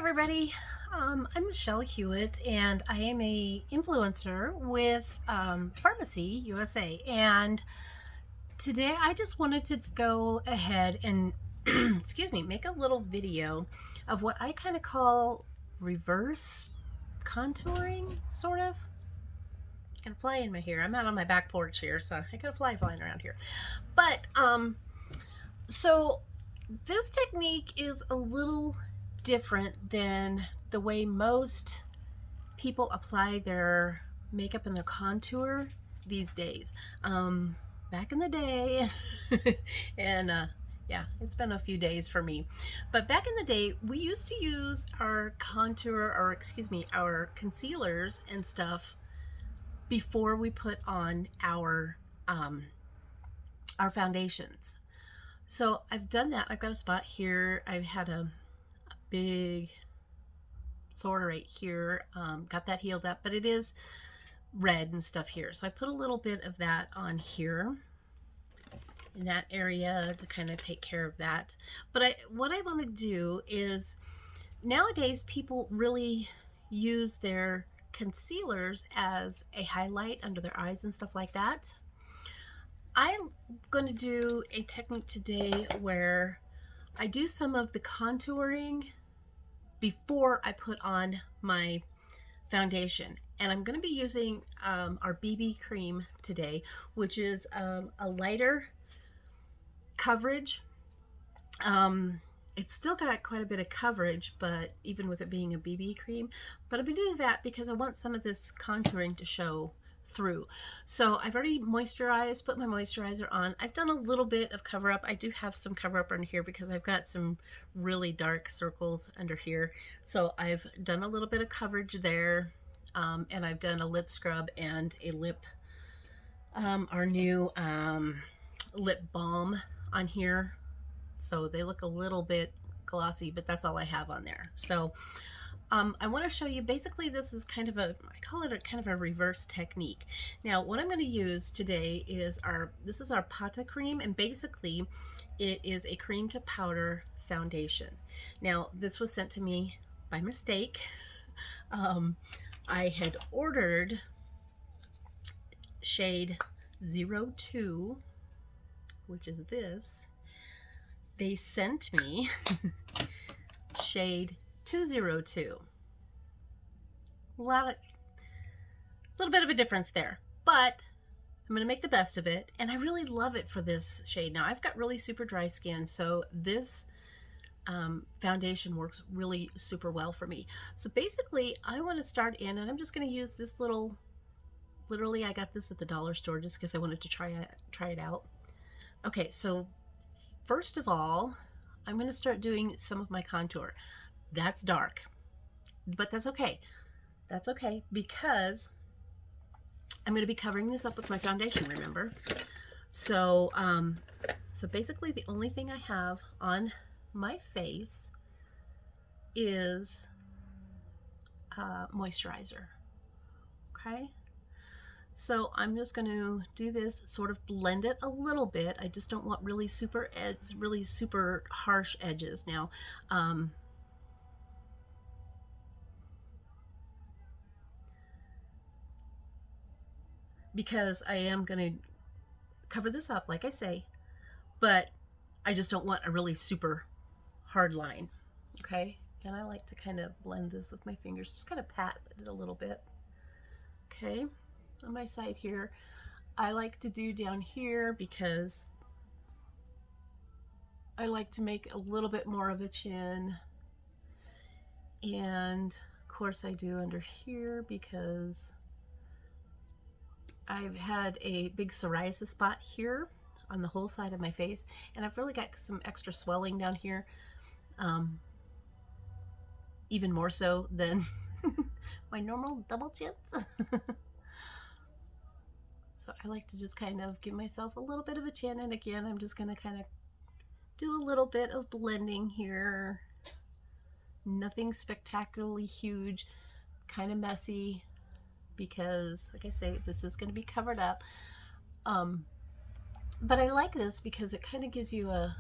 Everybody, I'm Michelle Hewitt and I am a influencer with Pharmacy USA, and today I just wanted to go ahead and excuse me, make a little video of what I kind of call reverse contouring, sort of. I can fly in my hair. I'm out on my back porch here, so I got a fly flying around here. But so this technique is a little different than the way most people apply their makeup and their contour these days. Back in the day, and yeah, it's been a few days for me, but back in the day, we used to use our contour, or excuse me, our concealers and stuff before we put on our foundations. So I've done that. I've got a spot here. I've had a big sore right here. Got that healed up, but it is red and stuff here. So I put a little bit of that on here in that area to kind of take care of that. But what I want to do is, nowadays people really use their concealers as a highlight under their eyes and stuff like that. I'm going to do a technique today where I do some of the contouring before I put on my foundation. And I'm going to be using our BB cream today, which is a lighter coverage. It's still got quite a bit of coverage, but even with it being a BB cream, but I've been doing that because I want some of this contouring to show through. So I've already moisturized, put my moisturizer on. I've done a little bit of cover up. I do have some cover up under here because I've got some really dark circles under here. So I've done a little bit of coverage there, and I've done a lip scrub and a lip, our new lip balm on here. So they look a little bit glossy, but that's all I have on there. So I want to show you, basically this is kind of a, I call it a kind of a reverse technique. Now what I'm going to use today is this is our Pata cream, and basically it is a cream to powder foundation. Now this was sent to me by mistake. I had ordered shade 02, which is this. They sent me shade 202. A little bit of a difference there, but I'm going to make the best of it, and I really love it for this shade. Now I've got really super dry skin, so this foundation works really super well for me. So basically I want to start in, and I'm just going to use this little, literally I got this at the dollar store just because I wanted to try it out. Okay, so first of all, I'm going to start doing some of my contour. That's dark, but that's okay. That's okay, because I'm going to be covering this up with my foundation, remember? So, so basically the only thing I have on my face is moisturizer. Okay. So I'm just going to do this, sort of blend it a little bit. I just don't want really super harsh edges. Now, because I am going to cover this up, like I say, but I just don't want a really super hard line. Okay. And I like to kind of blend this with my fingers, just kind of pat it a little bit. Okay. On my side here, I like to do down here because I like to make a little bit more of a chin, and of course I do under here because I've had a big psoriasis spot here on the whole side of my face, and I've really got some extra swelling down here, even more so than my normal double chins. So I like to just kind of give myself a little bit of a chin, and again, I'm just going to kind of do a little bit of blending here. Nothing spectacularly huge, kind of messy, because like I say, this is going to be covered up. But I like this because it kind of gives you a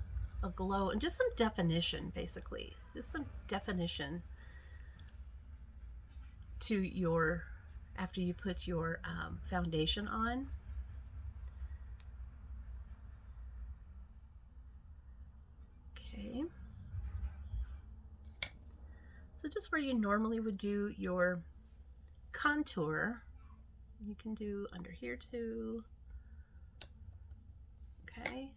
glow and just some definition, basically. Just some definition to your, after you put your foundation on. Okay. So just where you normally would do your contour, you can do under here too. Okay.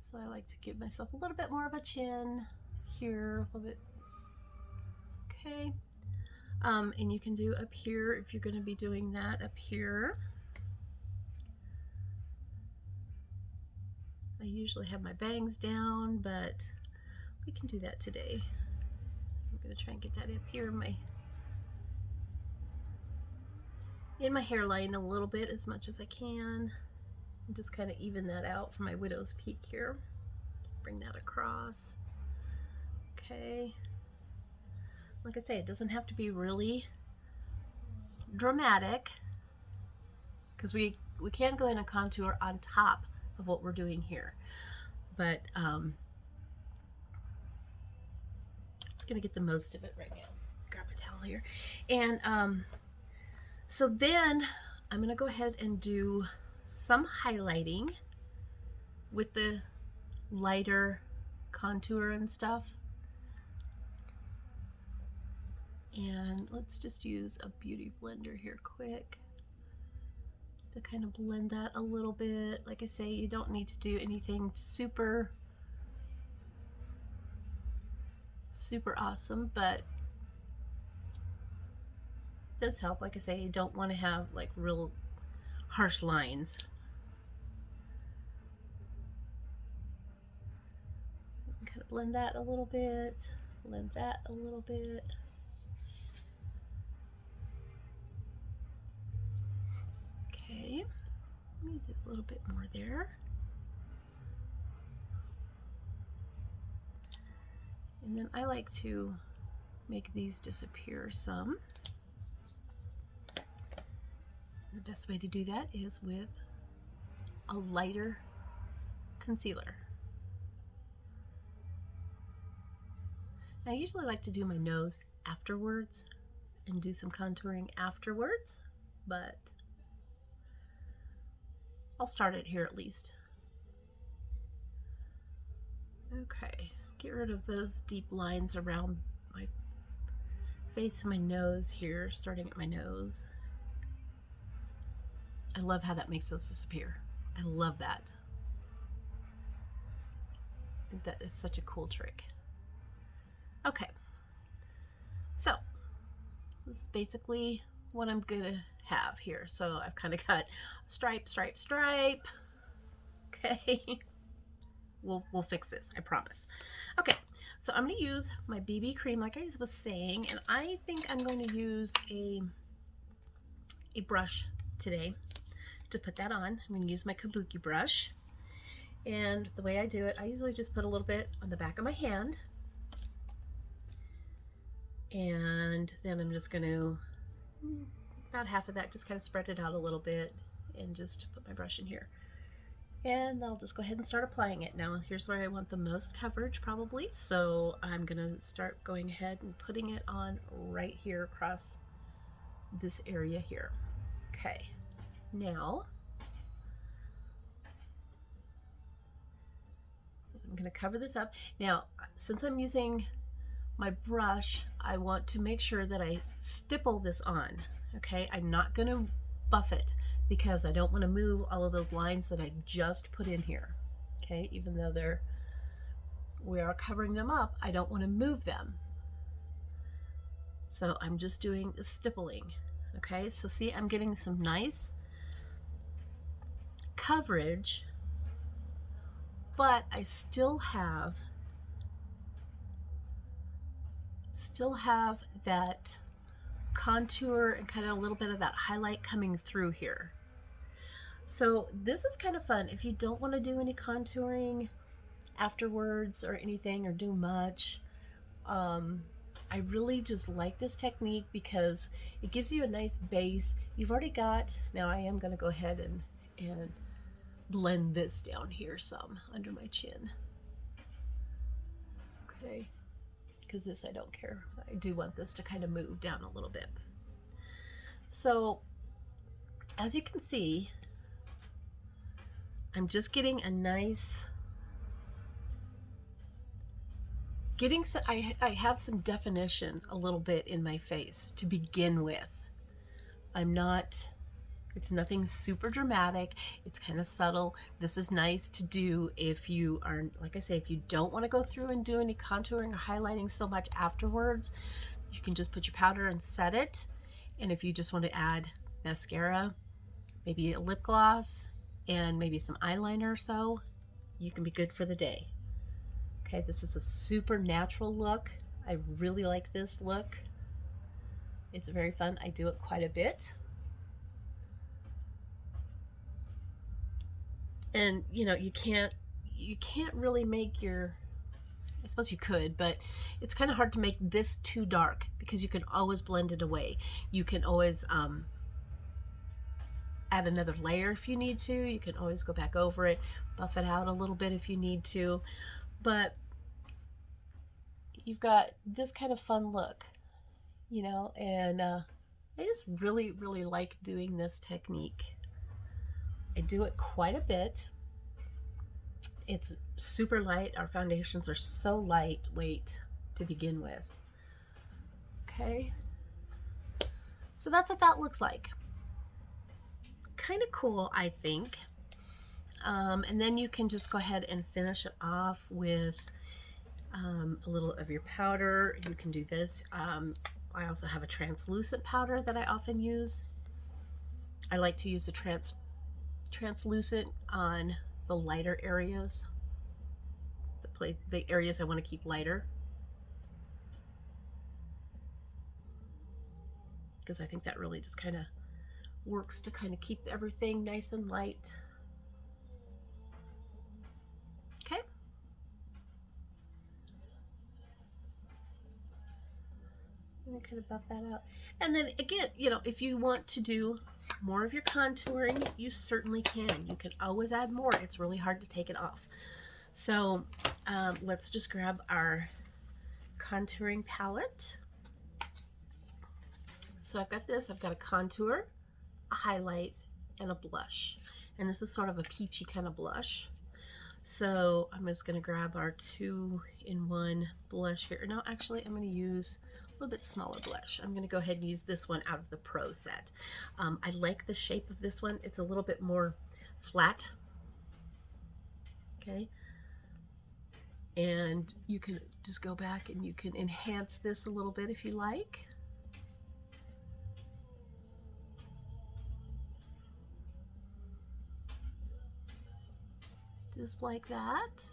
So I like to give myself a little bit more of a chin here, a little bit. Okay. And you can do up here if you're going to be doing that up here. I usually have my bangs down, but we can do that today. I'm going to try and get that up here in my hairline a little bit, as much as I can, and just kind of even that out for my widow's peak here. Bring that across. Okay. Like I say, it doesn't have to be really dramatic, because we can go in and contour on top of what we're doing here, but just gonna get the most of it right now. Grab a towel here, and so then I'm gonna go ahead and do some highlighting with the lighter contour and stuff. And let's just use a beauty blender here quick to kind of blend that a little bit. Like I say, you don't need to do anything super awesome, but it does help. Like I say, you don't want to have like real harsh lines. Kind of blend that a little bit, blend that a little bit. Okay, let me do a little bit more there. And then I like to make these disappear some. The best way to do that is with a lighter concealer. I usually like to do my nose afterwards and do some contouring afterwards, but I'll start it here at least. Okay, get rid of those deep lines around my face and my nose here, starting at my nose. I love how that makes those disappear. I love that. I think that is such a cool trick. Okay, so this is basically what I'm gonna have here. So I've kind of got stripe, stripe, stripe. Okay, we'll fix this, I promise. Okay, so I'm gonna use my BB cream like I was saying, and I think I'm going to use a brush today to put that on. I'm gonna use my Kabuki brush, and the way I do it, I usually just put a little bit on the back of my hand, and then I'm just going to, about half of that, just kind of spread it out a little bit and just put my brush in here. And I'll just go ahead and start applying it. Now here's where I want the most coverage probably, so I'm going to start going ahead and putting it on right here across this area here. Okay, now I'm going to cover this up. Now, since I'm using my brush, I want to make sure that I stipple this on. Okay, I'm not going to buff it because I don't want to move all of those lines that I just put in here. Okay, even though we are covering them up, I don't want to move them. So I'm just doing the stippling. Okay, so see, I'm getting some nice coverage, but I still have that contour and kind of a little bit of that highlight coming through here. So this is kind of fun if you don't want to do any contouring afterwards or anything or do much. I really just like this technique because it gives you a nice base. You've already got, now I am going to go ahead and blend this down here some under my chin. Okay. because this I don't care. I do want this to kind of move down a little bit. So as you can see, I'm just getting a nice, I have some definition a little bit in my face to begin with. It's nothing super dramatic. It's kind of subtle. This is nice to do if you are, like I say, if you don't want to go through and do any contouring or highlighting so much afterwards, you can just put your powder and set it. And if you just want to add mascara, maybe a lip gloss, and maybe some eyeliner or so, you can be good for the day. Okay, this is a super natural look. I really like this look. It's very fun. I do it quite a bit. And you know, you can't really make your, I suppose you could, but it's kind of hard to make this too dark because you can always blend it away. You can always add another layer if you need to. You can always go back over it, buff it out a little bit if you need to. But you've got this kind of fun look, you know, and I just really, really like doing this technique. I do it quite a bit. It's super light. Our foundations are so lightweight to begin with. Okay, so that's what that looks like. Kind of cool, I think. And then you can just go ahead and finish it off with a little of your powder. You can do this. I also have a translucent powder that I often use. I like to use the translucent on the lighter areas, the areas I want to keep lighter, because I think that really just kind of works to kind of keep everything nice and light. Okay. And kind of buff that out. And then again, you know, if you want to do more of your contouring, you certainly can. You can always add more. It's really hard to take it off. So let's just grab our contouring palette. So I've got this. I've got a contour, a highlight, and a blush. And this is sort of a peachy kind of blush. So I'm just going to grab our 2-in-1 blush here. No, actually, I'm going to use a little bit smaller blush. I'm going to go ahead and use this one out of the Pro set. I like the shape of this one. It's a little bit more flat. Okay. And you can just go back and you can enhance this a little bit if you like. Just like that.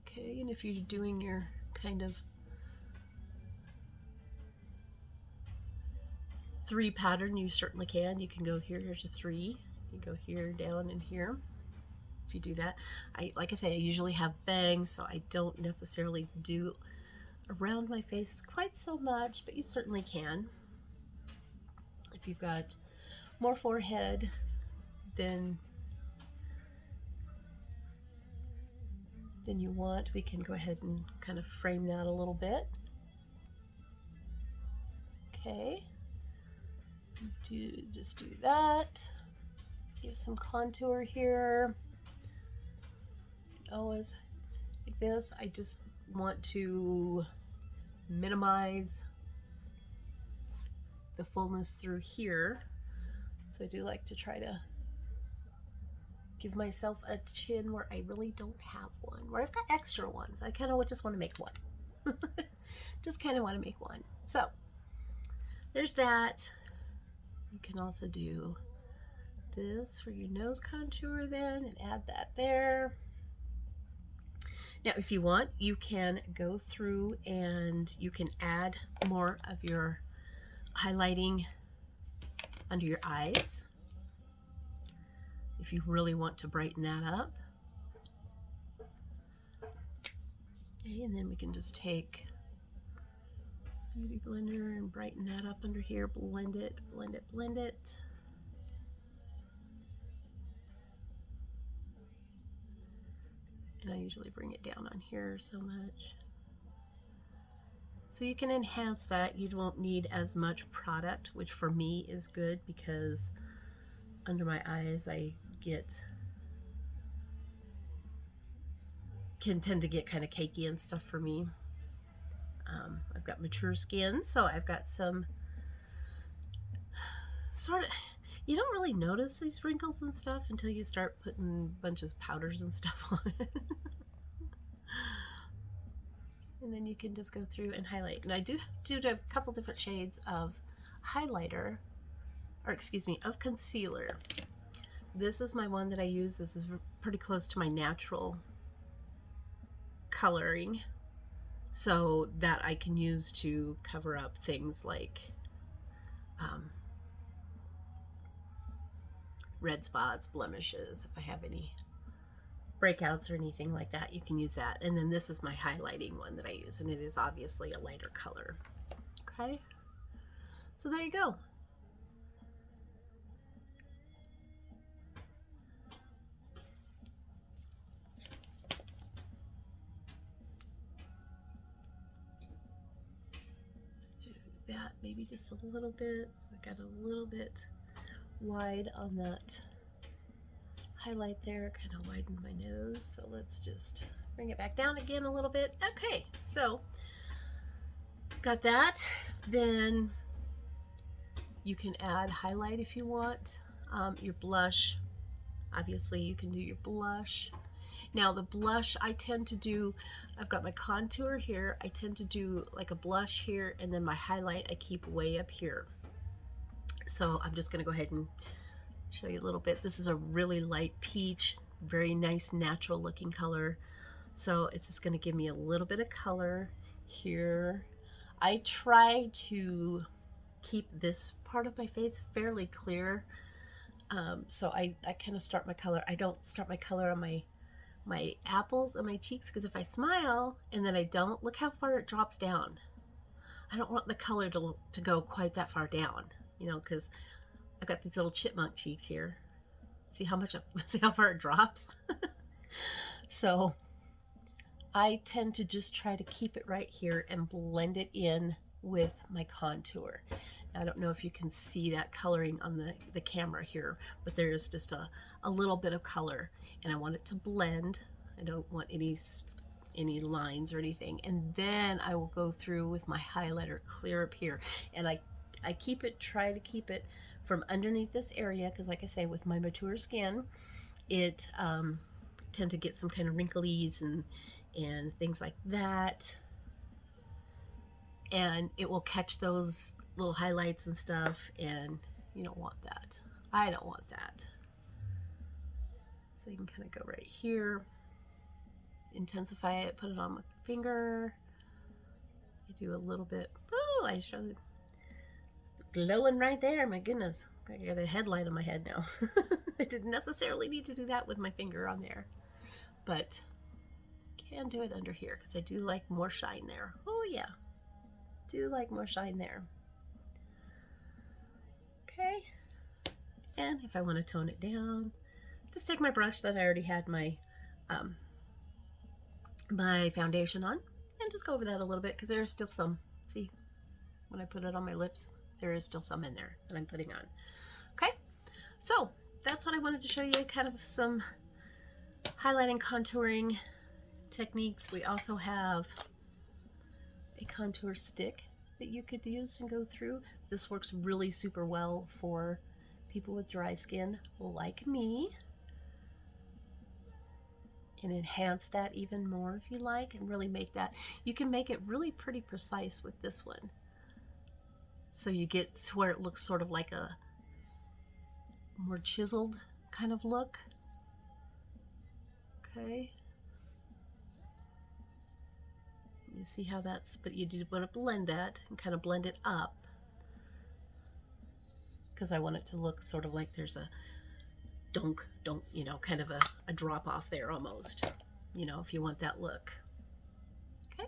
Okay, and if you're doing your kind of 3 pattern, you certainly can. You can go here, here's a 3. You go here, down, and here. If you do that, like I say, I usually have bangs, so I don't necessarily do around my face quite so much, but you certainly can. If you've got more forehead than you want, we can go ahead and kind of frame that a little bit. Okay, just do that. Give some contour here. Always like this. I just want to minimize the fullness through here. So I do like to try to give myself a chin where I really don't have one, where I've got extra ones. I kind of just want to make one. Just kind of want to make one. So there's that. You can also do this for your nose contour then and add that there. Now, if you want, you can go through and you can add more of your highlighting under your eyes if you really want to brighten that up. Okay, and then we can just take Beauty Blender and brighten that up under here. Blend it, blend it, blend it. And I usually bring it down on here so much. So you can enhance that. You won't need as much product, which for me is good because under my eyes can tend to get kind of cakey and stuff for me. I've got mature skin, so I've got some sort of, you don't really notice these wrinkles and stuff until you start putting a bunch of powders and stuff on it. And then you can just go through and highlight. And I do have a couple different shades of highlighter, or excuse me, of concealer. This is my one that I use. This is pretty close to my natural coloring, so that I can use to cover up things like red spots, blemishes, if I have any breakouts or anything like that, you can use that. And then this is my highlighting one that I use, and it is obviously a lighter color. Okay, so there you go. Let's do that maybe just a little bit. So I got a little bit wide on that highlight there, kind of widen my nose. So let's just bring it back down again a little bit. Okay, so got that. Then you can add highlight if you want. Your blush, obviously you can do your blush. Now the blush I tend to do, I've got my contour here, I tend to do like a blush here, and then my highlight I keep way up here. So I'm just gonna go ahead and show you a little bit. This is a really light peach, very nice natural looking color. So it's just gonna give me a little bit of color here. I try to keep this part of my face fairly clear. So I kind of start my color. I don't start my color on my apples and my cheeks, because if I smile and then I don't, look how far it drops down. I don't want the color to go quite that far down, you know, because I've got these little chipmunk cheeks here. See how far it drops? So I tend to just try to keep it right here and blend it in with my contour. I don't know if you can see that coloring on the camera here, but there's just a little bit of color, and I want it to blend. I don't want any lines or anything. And then I will go through with my highlighter clear up here, and I try to keep it from underneath this area, because like I say, with my mature skin, it tend to get some kind of wrinklies and things like that, and it will catch those little highlights and stuff, and you don't want that. I don't want that. So you can kind of go right here, intensify it, put it on my finger. I do a little bit. Oh, I showed it glowing right there. My goodness, I got a headlight on my head now. I didn't necessarily need to do that with my finger on there, but can do it under here because I do like more shine there. Oh yeah, do like more shine there. Okay, and if I want to tone it down, just take my brush that I already had my my foundation on, and just go over that a little bit, because there's still some, see, when I put it on my lips, there is still some in there that I'm putting on. Okay, so that's what I wanted to show you, kind of some highlighting, contouring techniques. We also have a contour stick that you could use and go through. This works really super well for people with dry skin like me, and enhance that even more if you like, and really make that, you can make it really pretty precise with this one, so you get to where it looks sort of like a more chiseled kind of look. Okay, you see how that's, but you do want to blend that and kind of blend it up, because I want it to look sort of like there's a don't, you know, kind of a drop off there almost, you know, if you want that look. Okay,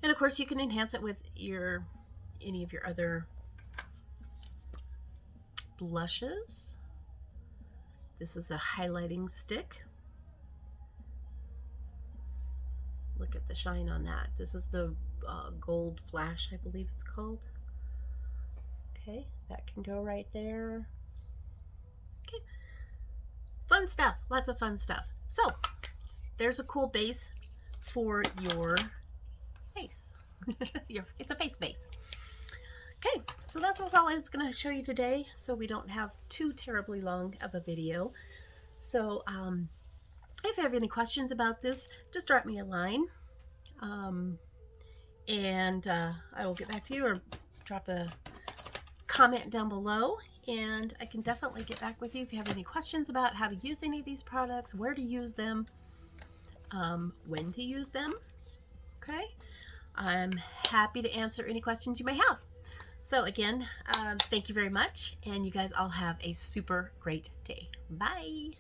and of course you can enhance it with any of your other blushes. This is a highlighting stick, look at the shine on that. This is the Gold Flash, I believe it's called. Okay, that can go right there. Okay, fun stuff, lots of fun stuff. So there's a cool base for your face. It's a face base. Okay, so that's all I was going to show you today, so we don't have too terribly long of a video. So if you have any questions about this, just drop me a line, and I will get back to you, or drop a comment down below, and I can definitely get back with you if you have any questions about how to use any of these products, where to use them, when to use them. Okay, I'm happy to answer any questions you may have. So again, thank you very much, and you guys all have a super great day. Bye.